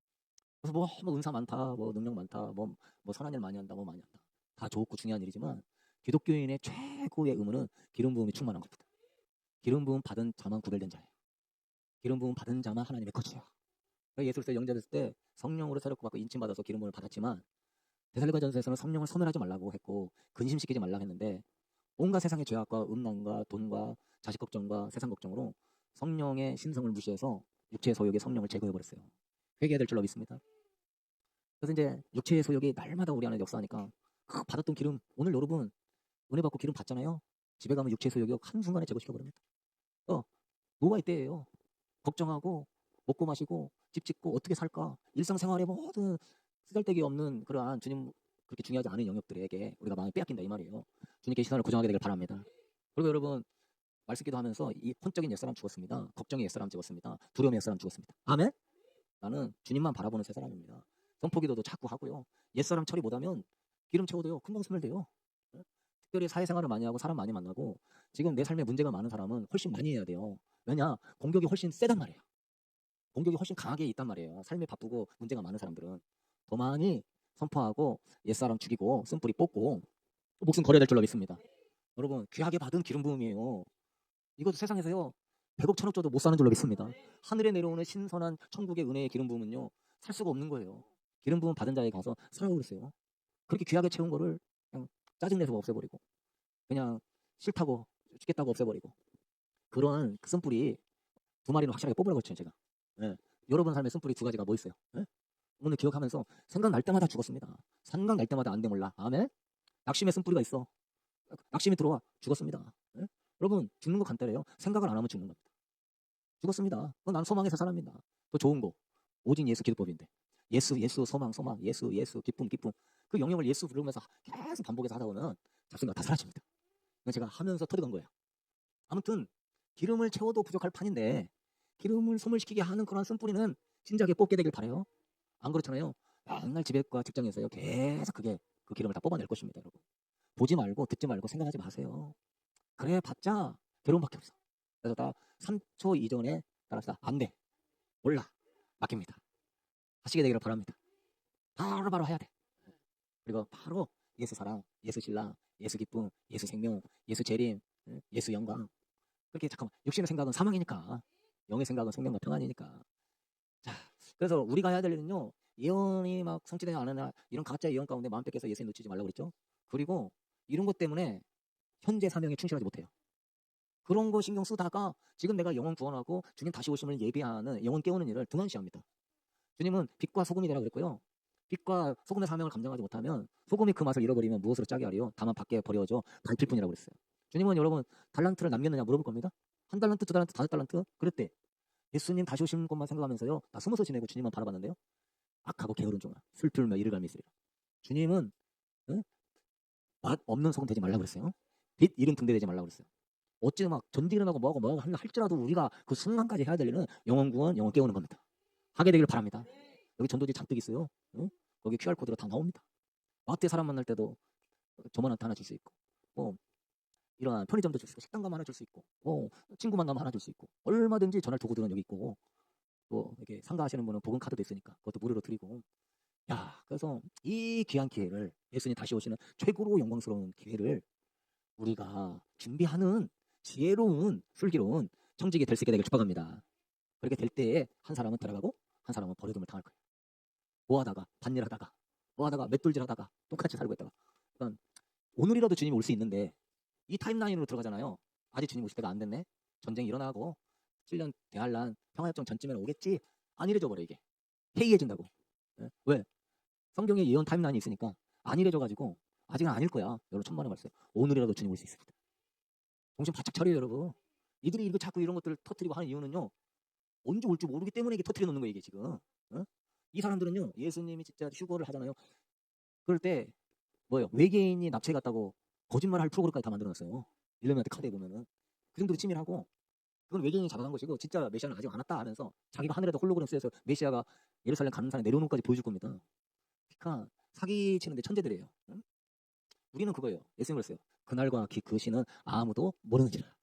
그래서 뭐 은사 많다, 뭐 능력 많다, 뭐 선한 일 많이 한다, 뭐 많이 한다. 다 좋고 중요한 일이지만 기독교인의 최고의 의무는 기름 부음이 충만한 겁니다. 기름 부음 받은 자만 구별된 자예요. 기름 부음 받은 자만 하나님의 거처예요. 예수를 영접했을 때 성령으로 새롭게 받고 인침받아서 기름 부음을 받았지만 데살로니가전서에서는 성령을 소멸하지 말라고 했고 근심시키지 말라고 했는데 온갖 세상의 죄악과 음란과 돈과 자식 걱정과 세상 걱정으로 성령의 신성을 무시해서 육체의 소욕의 성령을 제거해버렸어요. 회개해야 될 줄로 믿습니다. 그래서 이제 육체의 소욕이 날마다 우리 안에 역사하니까 그 받았던 기름, 오늘 여러분 은혜 받고 기름 받잖아요. 집에 가면 육체의 소욕이 한순간에 제거시켜버립니다. 노가 이때예요. 걱정하고 먹고 마시고 집 짓고 어떻게 살까, 일상생활의 모든 쓰잘데기 없는 그러한 주님 그렇게 중요하지 않은 영역들에게 우리가 마음이 빼앗긴다 이 말이에요. 주님께 시선을 고정하게 되길 바랍니다. 그리고 여러분 말씀 기도하면서 이 혼적인 옛사람 죽었습니다. 걱정의 옛사람 죽었습니다. 두려움의 옛사람 죽었습니다. 아멘. 나는 주님만 바라보는 새 사람입니다. 선포기도도 자꾸 하고요. 옛사람 처리 못하면 기름 채워도요 금방 소멸돼요. 특별히 사회생활을 많이 하고 사람 많이 만나고 지금 내 삶에 문제가 많은 사람은 훨씬 많이 해야 돼요. 왜냐? 공격이 훨씬 세단 말이에요. 공격이 훨씬 강하게 있단 말이에요. 삶에 바쁘고 문제가 많은 사람들은 더 많이 선포하고 옛사람 죽이고 쓴뿌리 뽑고 목숨 걸어야 될 줄로 믿습니다. 여러분 귀하게 받은 기름 부음이에요. 이것도 세상에서요 100억 1000억 줘도 못 사는 줄로 믿습니다. 하늘에 내려오는 신선한 천국의 은혜의 기름 부음은요 살 수가 없는 거예요. 기름 부음 받은 자에 가서 살라고 그랬어요. 그렇게 귀하게 채운 거를 그냥 짜증내서 없애버리고 그냥 싫다고 죽겠다고 없애버리고 그런 그 쓴뿌리 두 마리는 확실하게 뽑으라고 했죠 제가. 예. 여러분 삶의 쓴뿌리 두 가지가 뭐 있어요? 예? 오늘 기억하면서 생각날 때마다 죽었습니다. 생각날 때마다 안 돼 몰라. 아멘. 낙심의 쓴뿌리가 있어. 낙심이 들어와 죽었습니다. 예? 여러분 죽는 거 간단해요. 생각을 안 하면 죽는 겁니다. 죽었습니다. 그건 난 소망에서 살아납니다. 더 좋은 거 오직 예수 기도법인데 예수 예수 소망 소망 예수 예수 기쁨 기쁨 그 영역을 예수 부르면서 계속 반복해서 하다 보면 잡생각 다 사라집니다. 이건 제가 하면서 터득한 거예요. 아무튼 기름을 채워도 부족할 판인데 기름을 소멸시키게 하는 그런 쓴뿌리는 진작에 뽑게 되길 바라요. 안 그렇잖아요. 맨날 집에과 직장에서요 계속 그게 그 기름을 다 뽑아낼 것입니다. 여러분 보지 말고 듣지 말고 생각하지 마세요. 그래 봤자 괴로움밖에 없어. 그래서 다 3초 이전에 따라서 안돼 몰라 맡깁니다. 하시게 되기를 바랍니다. 바로 해야 돼. 그리고 바로 예수 사랑, 예수 신랑, 예수 기쁨, 예수 생명, 예수 재림, 예수 영광. 그렇게 잠깐만 육신의 생각은 사망이니까 영의 생각은 생명과 평안이니까. 자, 그래서 우리가 해야 될 일은요 예언이 막 성취되지 않으나 이런 가짜 예언 가운데 마음 뺏겨서 예수님 놓치지 말라고 그랬죠. 그리고 이런 것 때문에 현재 사명에 충실하지 못해요. 그런 거 신경 쓰다가 지금 내가 영혼 구원하고 주님 다시 오심을 예비하는 영혼 깨우는 일을 등한시합니다. 주님은 빛과 소금이 되라 그랬고요. 빛과 소금의 사명을 감당하지 못하면 소금이 그 맛을 잃어버리면 무엇으로 짜게 하리요? 다만 밖에 버려져 밟힐 뿐이라고 그랬어요. 주님은 여러분 달란트를 남겼느냐 물어볼 겁니다. 한 달란트, 두 달란트, 5달란트 그랬대. 예수님 다시 오시는 것만 생각하면서요. 나 숨어서 지내고 주님만 바라봤는데요. 악하고 게으른 종아 술풀며 이를 갈미으리라. 주님은 응? 맛 없는 소금 되지 말라고 그랬어요. 빛 잃은 등대 되지 말라고 그랬어요. 어찌 막 전지 일어나고 뭐하고 할지라도 우리가 그 순간까지 해야 될 일은 영혼 구원, 영혼 깨우는 겁니다. 하게 되길 바랍니다. 여기 전도지 잔뜩 있어요. 응? 거기 QR코드로 다 나옵니다. 마트에 사람 만날 때도 저만한테 하나 줄 수 있고 뭐 이런 편의점도 줄 수 있고 식당 가면 하나 줄 수 있고 뭐 친구 만나면 하나 줄 수 있고 얼마든지 전할 도구들은 여기 있고 또 이렇게 상가하시는 분은 복음 카드도 있으니까 그것도 무료로 드리고 야 그래서 이 귀한 기회를 예수님 다시 오시는 최고로 영광스러운 기회를 우리가 준비하는 지혜로운 슬기로운 청지기 될 수 있게 되길 축복합니다. 그렇게 될 때에 한 사람은 들어가고 한 사람은 버려둠을 당할 거예요. 뭐하다가 밭일하다가 뭐하다가 맷돌질하다가 똑같이 살고 있다가 그러니까 오늘이라도 주님이 올 수 있는데 이 타임라인으로 들어가잖아요. 아직 주님 오실 때가 안 됐네. 전쟁이 일어나고 7년 대환란 평화협정 전쯤에는 오겠지. 안 이래져 버려 이게. 해이해진다고. 예? 왜? 성경에 예언 타임라인이 있으니까 안 이래져가지고 아직은 아닐 거야. 여러분 천만에 말씀. 오늘이라도 주님 올 수 있습니다. 정신 바짝 차려요 여러분. 이들이 이거 자꾸 이런 것들을 터뜨리고 하는 이유는요. 언제 올지 모르기 때문에 이게 터뜨려 놓는 거예요 이게 지금. 어? 이 사람들은요 예수님이 진짜 휴거를 하잖아요. 그럴 때 뭐예요? 외계인이 납치해 갔다고 거짓말할 프로그램까지 다 만들어놨어요. 일레미한테 카드에 보면은 그 정도로 치밀하고 그건 외계인이 잡아간 것이고 진짜 메시아는 아직 안 왔다 하면서 자기가 하늘에다 홀로그램 쓰여서 메시아가 예루살렘 가는 산에 내려오는 것까지 보여줄 겁니다. 그러니까 사기치는데 천재들이에요. 응? 우리는 그거예요. 예수님 그랬어요. 그날과 그 시는 아무도 모르느니라.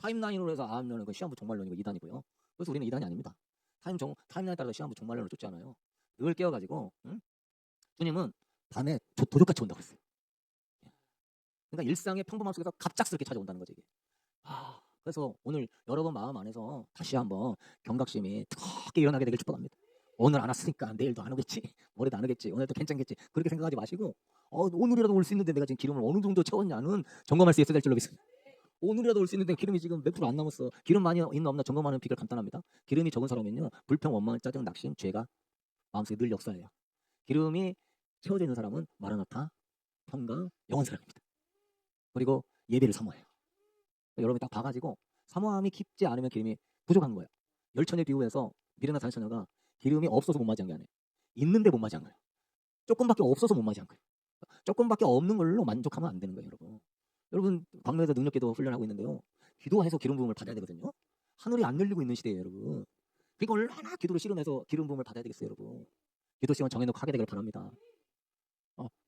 타임라인으로 해서 하면은 그 시한부 종말론이고 이단이고요. 그래서 우리는 이단이 아닙니다. 타임라인에 따라서 시한부 종말론을 쫓지 않아요. 그걸 깨워가지고 주님은 밤에 도적같이 온다고 했어요. 그러니까 일상의 평범함 속에서 갑작스럽게 찾아온다는 거지 이게. 그래서 오늘 여러분 마음 안에서 다시 한번 경각심이 뜨겁게 일어나게 되길 축복합니다. 오늘 안 왔으니까 내일도 안 오겠지, 모레도 안 오겠지, 오늘도 괜찮겠지, 그렇게 생각하지 마시고 오늘이라도 올 수 있는데 내가 지금 기름을 어느 정도 채웠냐는 점검할 수 있어야 될 줄로 믿습니다. 오늘이라도 올 수 있는데 기름이 지금 몇 프로 안 남았어. 기름 많이 있나 없나 점검하는 비결 간단합니다. 기름이 적은 사람은요, 불평, 원망, 짜증, 낙심, 죄가 마음속에 늘 역사해요. 기름이 채워져 있는 사람은 마라나타, 평강, 영원 사람입니다. 그리고 예배를 사모해요. 여러분이 딱 봐가지고 사모함이 깊지 않으면 기름이 부족한 거예요. 열처녀 비유에서 미르나 단처녀가 기름이 없어서 못 맞이한 게 아니에요. 있는데 못 맞이한 거예요. 조금밖에 없어서 못 맞이한 거예요. 조금밖에 없는 걸로 만족하면 안 되는 거예요, 여러분. 여러분 광명에서 능력기도 훈련하고 있는데요. 기도해서 기름 부음을 받아야 되거든요. 하늘이 안 열리고 있는 시대예요, 여러분. 그러니까 얼마나 기도를 씨름해서 기름 부음을 받아야 되겠어요, 여러분. 기도 시간 정해놓고 하게 되길 바랍니다.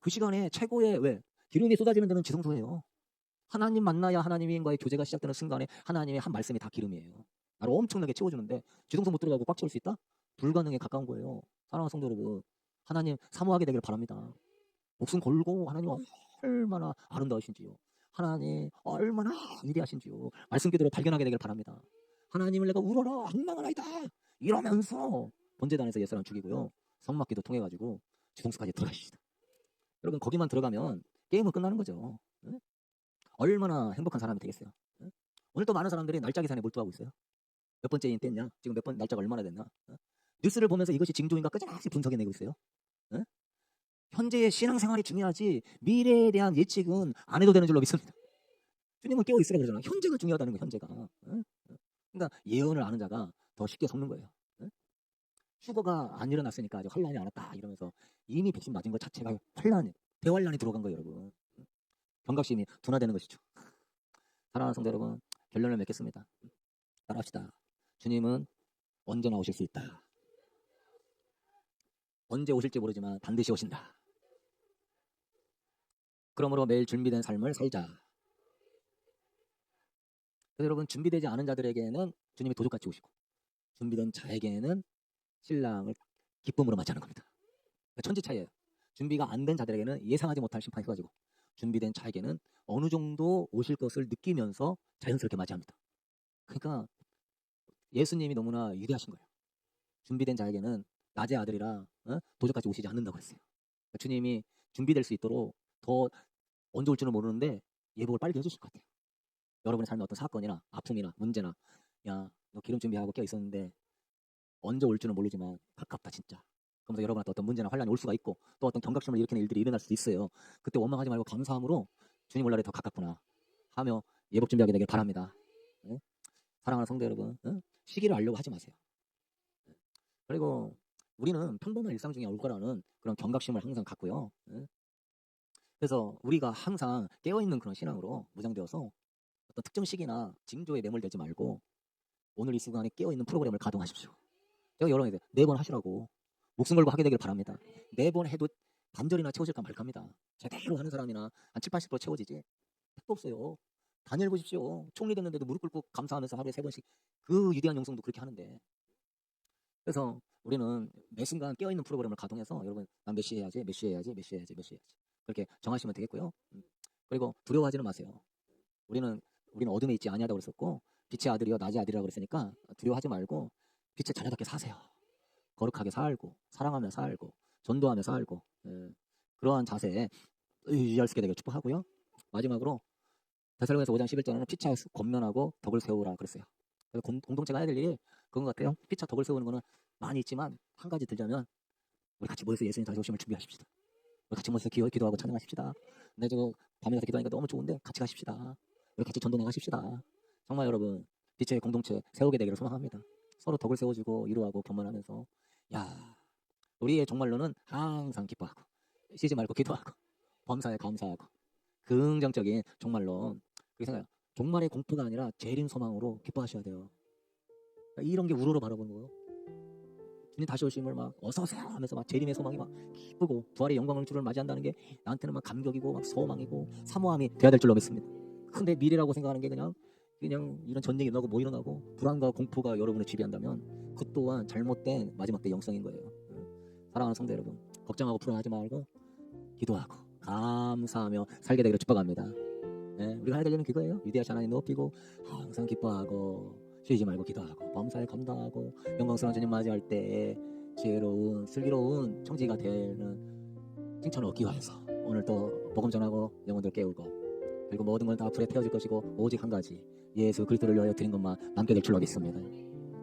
그 시간에 최고의 기름이 쏟아지는 데는 지성소예요. 하나님 만나야 하나님과의 교제가 시작되는 순간에 하나님의 한 말씀이 다 기름이에요. 나를 엄청나게 채워주는데 지성소 못 들어가고 꽉 채울 수 있다? 불가능에 가까운 거예요. 사랑하는 성도 여러분, 하나님 사모하게 되길 바랍니다. 목숨 걸고 하나님 얼마나 아름다우신지요, 하나님 얼마나 위대하신지요, 말씀 그대로 발견하게 되길 바랍니다. 하나님을 내가 울어라 한망하나이다 이러면서 번제단에서 옛사람 죽이고요, 성막기도 통해가지고 지성소까지 들어가십시다. 여러분 거기만 들어가면 게임은 끝나는 거죠. 응? 얼마나 행복한 사람이 되겠어요. 응? 오늘 또 많은 사람들이 날짜 계산에 몰두하고 있어요. 몇 번째인 뗐냐, 지금 몇 번 날짜가 얼마나 됐나, 응? 뉴스를 보면서 이것이 징조인가 끝없이 분석해내고 있어요. 응? 현재의 신앙생활이 중요하지 미래에 대한 예측은 안 해도 되는 줄로 믿습니다. 주님은 깨어있으라 그러잖아. 현재가 중요하다는 거예요, 현재가. 응? 그러니까 예언을 아는 자가 더 쉽게 속는 거예요. 응? 휴거가 안 일어났으니까 아직 환란이 안 왔다 이러면서 이미 백신 맞은 것 자체가 대환란에 들어간 거예요, 여러분. 경각심이 둔화되는 것이죠. 사랑하는 성도 여러분, 결론을 맺겠습니다. 따라합시다. 주님은 언제나 오실 수 있다. 언제 오실지 모르지만 반드시 오신다. 그러므로 매일 준비된 삶을 살자. 그래서 여러분, 준비되지 않은 자들에게는 주님이 도적같이 오시고, 준비된 자에게는 신랑을 기쁨으로 맞이하는 겁니다. 천지 차이예요. 준비가 안 된 자들에게는 예상하지 못할 심판이 쏟아지고, 준비된 자에게는 어느 정도 오실 것을 느끼면서 자연스럽게 맞이합니다. 그러니까 예수님이 너무나 위대하신 거예요. 준비된 자에게는 낮의 아들이라 도적같이 오시지 않는다고 했어요. 그러니까 주님이 준비될 수 있도록 더 언제 올 줄은 모르는데 예복을 빨리 해주실 것 같아요. 여러분의 삶에 어떤 사건이나 아픔이나 문제나, 야, 너 기름 준비하고 껴 있었는데 언제 올 줄은 모르지만 가깝다 진짜. 그러면서 여러분한테 어떤 문제나 환란이 올 수가 있고 또 어떤 경각심을 일으키는 일들이 일어날 수도 있어요. 그때 원망하지 말고 감사함으로 주님 올날에 더 가깝구나 하며 예복 준비하게 되길 바랍니다. 네? 사랑하는 성도 여러분, 시기를 알려고 하지 마세요. 그리고 우리는 평범한 일상 중에 올 거라는 그런 경각심을 항상 갖고요. 그래서 우리가 항상 깨어있는 그런 신앙으로 무장되어서 어떤 특정 시기나 징조에 매몰되지 말고 오늘 이 순간에 깨어있는 프로그램을 가동하십시오. 제가 여러 번 매번 하시라고 목숨 걸고 하게 되길 바랍니다. 매번 해도 반절이나 채워질까 말까입니다. 제대로 하는 사람이나 한 7, 80% 채워지지 택도 없어요. 다니엘 보십시오. 총리 됐는데도 무릎 꿇고 감사하면서 하루에 3번씩 그 위대한 영성도 그렇게 하는데. 그래서 우리는 매 순간 깨어있는 프로그램을 가동해서 여러분 난 몇 시에 해야지, 몇 시에 해야지, 몇 시에 해야지, 몇 시에 해야지 그렇게 정하시면 되겠고요. 그리고 두려워하지는 마세요. 우리는 어둠에 있지 아니하다고 그랬었고 빛의 아들이요 낮의 아들이라고 그랬으니까 두려워하지 말고 빛의 자녀답게 사세요. 거룩하게 살고 사랑하며 살고 전도하며 살고, 그러한 자세에 유지할 수 있게 되길 축복하고요. 마지막으로 데살로니가서 5장 11절에는 피차 권면하고 덕을 세우라 그랬어요. 그래서 공동체가 해야 될 일이 그런 것 같아요. 피차 덕을 세우는 거는 많이 있지만 한 가지 들자면 우리 같이 모여서 예수님 다시 오심을 준비하십시다. 우리 같이 모여서 기도하고 찬양하십시다. 내 저 밤에 가서 기도하니까 너무 좋은데 같이 가십시다. 우리 같이 전도 나가십시다. 정말 여러분 빛의 공동체 세우게 되기를 소망합니다. 서로 덕을 세워주고 위로하고 겸손하면서, 야, 우리의 종말로는 항상 기뻐하고 쉬지 말고 기도하고 범사에 감사하고 긍정적인 종말론, 그렇게 생각해요. 종말의 공포가 아니라 재림 소망으로 기뻐하셔야 돼요. 이런 게 우러러 바라보는 거예요. 주님 다시 오심을 막 어서 오세요 하면서 막 재림의 소망이 막 기쁘고 부활의 영광을 주를 맞이한다는 게 나한테는 막 감격이고 막 소망이고 사모함이 돼야 될 줄로 믿습니다. 근데 미래라고 생각하는 게 그냥 그냥 이런 전쟁이 일어나고 뭐 일어나고 불안과 공포가 여러분을 지배한다면 그 또한 잘못된 마지막 때 영성인 거예요. 사랑하는 성도 여러분, 걱정하고 불안하지 말고 기도하고 감사하며 살게 되기를 축복합니다. 네, 우리가 해야 될 일은 그거예요. 위대하신 하나님 높이고 항상 기뻐하고 쉬지 말고 기도하고 범사에 감당하고 영광스러운 주님 맞이할 때 지혜로운 슬기로운 청지가 되는 칭찬을 얻기 위해서 오늘 또 복음 전하고 영혼들 깨우고 그리고 모든 걸 다 불에 태워질 것이고 오직 한 가지 예수 그리스도를 위하여 드린 것만 남게 될 줄로 믿습니다.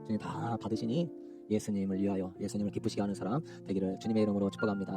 주님 다 받으시니 예수님을 위하여 예수님을 기쁘시게 하는 사람 되기를 주님의 이름으로 축복합니다.